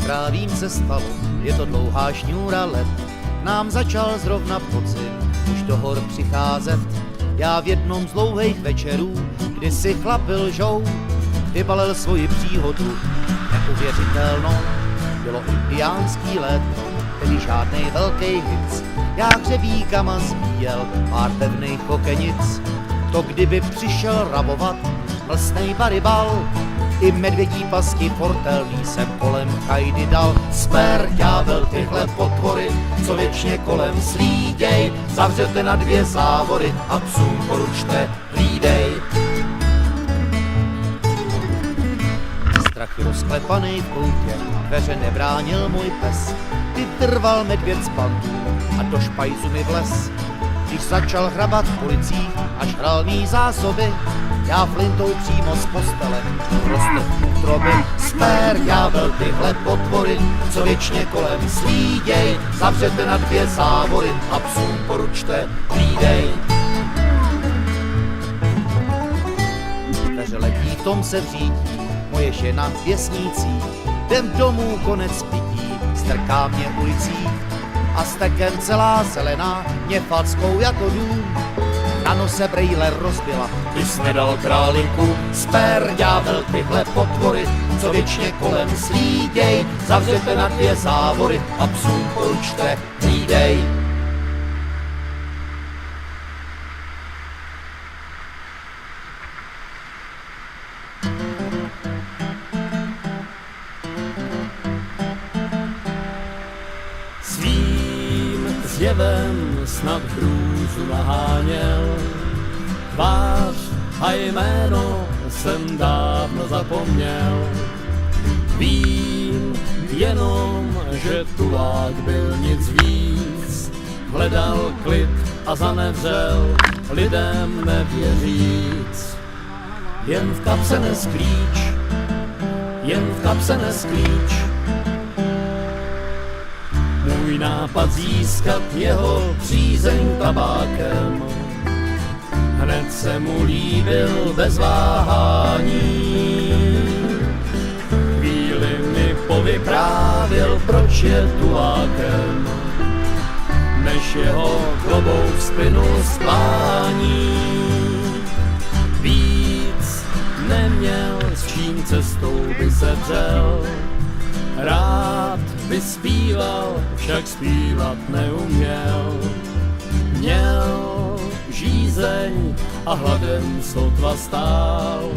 krávím se stalo, je to dlouhá šňůra let. Nám začal zrovna podzim, už do hor přicházet. Já v jednom z dlouhých večerů, kdy si chlapi lžou, vybalil svoji příhodu neuvěřitelnou. Bylo indiánský léto, tedy žádnej velký hic. Já hřebíkama zbíjel pár pevných okenic. To kdyby přišel rabovat mlsnej baribal, i medvědí pasti fortelný jsem kolem kajdy dal. Sper, ďábel, tyhle potvory, co věčně kolem slíděj, zavřete na 2 závory a psům poručte hlídej. Strachy rozklepanej v koutě, dveře nebránil můj pes, vytrval medvěd z pantů a do špajzu mi vles. Když začal hrabat v policích a žral mý zásoby, já flintou přímo z postele roztrhl útroby. Sper, ďábel, tyhle potvory, co věčně kolem slíděj, zavřete na 2 závory a psům poručte hlídej. Dveře letí, v tom se vřítí moje žena v Věsnicích. Jdem domů, konec pití, strká mě ulicí a stekem celá zelená mě fackou jako dům. Na nose brejle rozbila, když nedal králinku. Sper, ďábel, tyhle potvory, co věčně kolem slíděj, zavřete na 2 závory a psům poručte hlídej. Zjevem snad hrůzu naháněl, tvář a jméno jsem dávno zapomněl. Vím jenom, že tulák byl nic víc, hledal klid a zanevřel, lidem nevěříc. Jen v kapse nesklíč, jen v kapse nesklíč. Můj nápad získat jeho přízeň tabákem hned se mu líbil bez váhání. Chvíli mi povyprávěl, proč je tulákem, než jeho klobouk splynul z klání. Víc neměl, s čím cestou by se vřel, rád by zpíval, však zpívat neuměl. Měl žízeň a hladem sotva stál,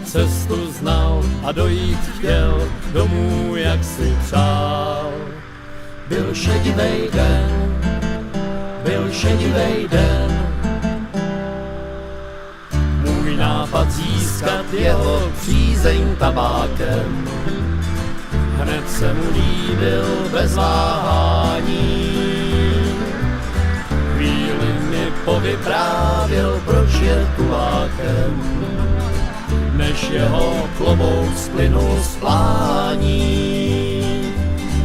cestu znal a dojít chtěl domů, jak si přál. Byl šedivej den, byl šedivej den, můj nápad získat jeho přízeň tabákem hned se mu líbil bez váhání. Chvíli mi povyprávěl, proč je tulákem, než jeho klobouk splynul z klání.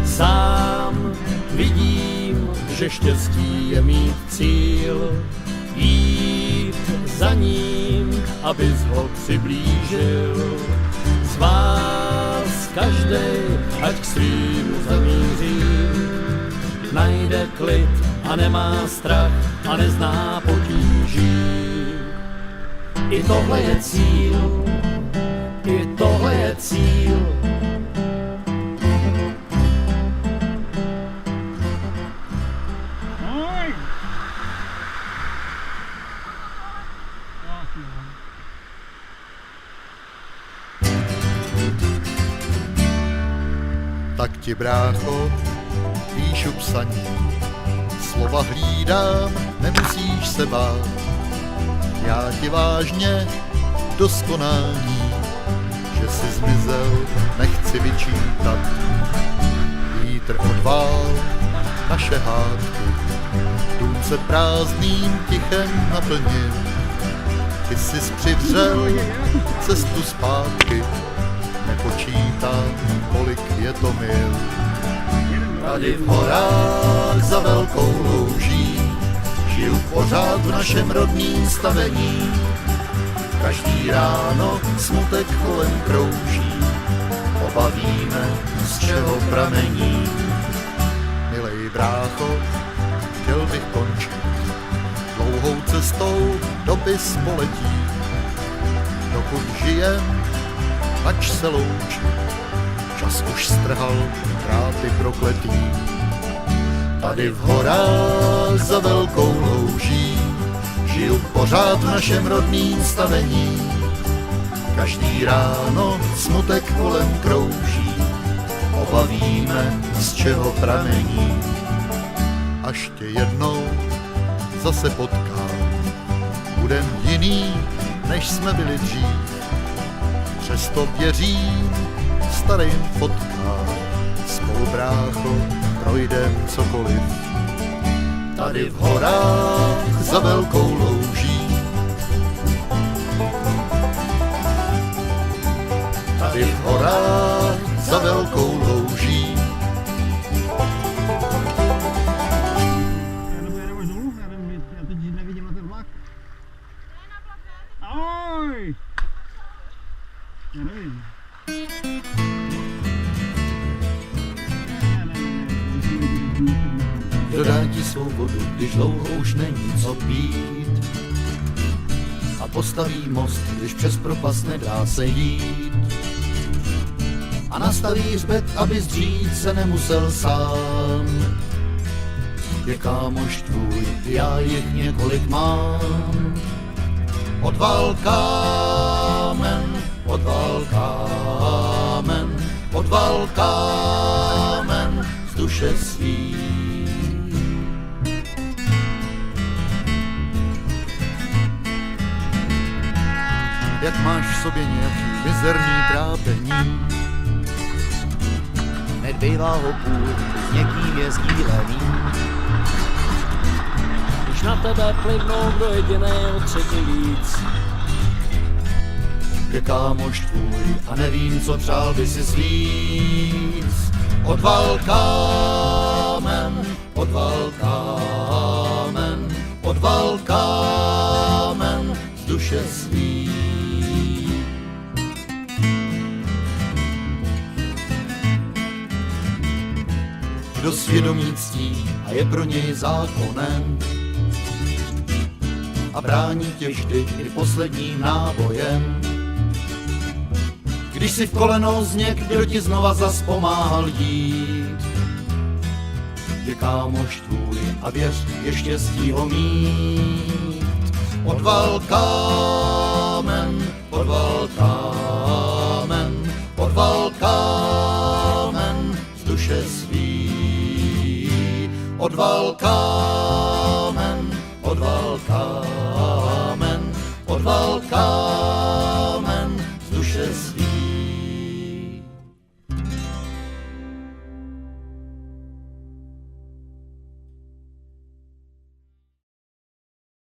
Sám vidím, že štěstí je mít cíl, jít za ním, abys ho přiblížil. Z vás každej, ať k svým zamíří, najde klid a nemá strach a nezná potíží. I tohle je cíl, i tohle je cíl. Tak ti, brácho, píšu psaní, slova hlídám, nemusíš se bát. Já ti vážně dost konání, že jsi zmizel, nechci vyčítat. Vítr odvál naše hádky, dům se prázdným tichem naplnil. Ty jsi přivřel cestu zpátky, nepočítám, kolik je to mil. Tady v horách za velkou louží žiju pořád v našem rodným stavení. Každý ráno smutek kolem krouží, od oba víme, z čeho pramení. Milej brácho, chtěl bych končit dlouhou cestou dopis poletí. Dokud žijem, ač se loučí, čas už strhal dráty prokletý. Tady v horách za velkou louží žiju pořád v našem rodným stavení. Každý ráno smutek kolem krouží, oba víme, z čeho pramení. Až tě jednou zase potkám, budem jiný, než jsme byli dřív. Přesto věřím starým fotkám, spolu brácho projdem cokoliv. Tady v horách za velkou louží, tady v horách za velkou louží. Já teď nevidím na ten vlak. Ahoj! Já nevím. Kdo dá ti svou vodu, když dlouho už není co pít? A postaví most, když přes propast nedá se jít. A nastaví hřbet, aby zdřít se nemusel sám. Je kámoš tvůj, já jich několik mám. Odval kámen, odval kámen, odval kámen z duše svý. Jak máš v sobě nějaký mizerný trápení, hned bývá ho půl, s někým je sdílený. Když na tebe plivnou do jediného třetí víc. Je kámoš tvůj a nevím, co přál by si víc. Odval kámen, odval kámen, odval kámen z duše svý. Kdo svědomí ctí a je pro něj zákonem a brání tě vždy i posledním nábojem. Když si v koleno zněk, kdo ti znova zas pomáhal jít. Je kámoš tvůj a věř, je štěstí ho mít. Odval kámen, odval kámen, odval kámen z duše svý. Odval kámen, odval kámen, odval kámen